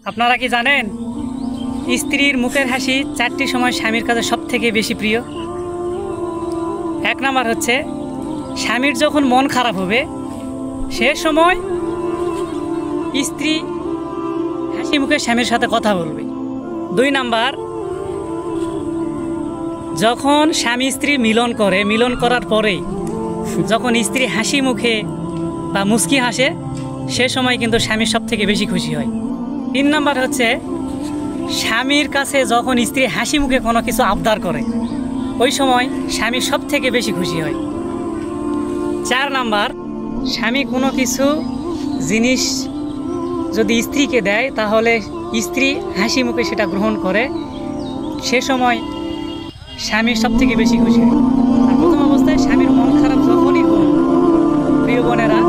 আপনারা কি জানেন স্ত্রীর মুখের হাসি 4টি সময় স্বামীর কাছে সবথেকে বেশি প্রিয়। 1 নাম্বার হচ্ছে স্বামীর যখন মন খারাপ হবে সে সময় স্ত্রী হাসি মুখে স্বামীর সাথে কথা বলবে। 2 নাম্বার যখন স্বামী স্ত্রী মিলন করার পরেই যখন স্ত্রী হাসি মুখে বা মুচকি হাসে সে সময় কিন্তু স্বামী সবথেকে বেশি খুশি হয়। 3 নাম্বার হচ্ছে স্বামীর কাছে যখন স্ত্রী হাসি মুখে কোনো কিছু আবদার করে ওই সময় স্বামী সবথেকে বেশি খুশি হয়। 4 নাম্বার স্বামী কোনো কিছু জিনিস যদি স্ত্রীকে দেয় তাহলে স্ত্রী হাসি মুখে সেটা গ্রহণ করে সে সময় স্বামী সবথেকে বেশি খুশি হয়। আর প্রথম অবস্থায় স্বামীর মন খারাপ যখনই হোক প্রিয় বোনেরা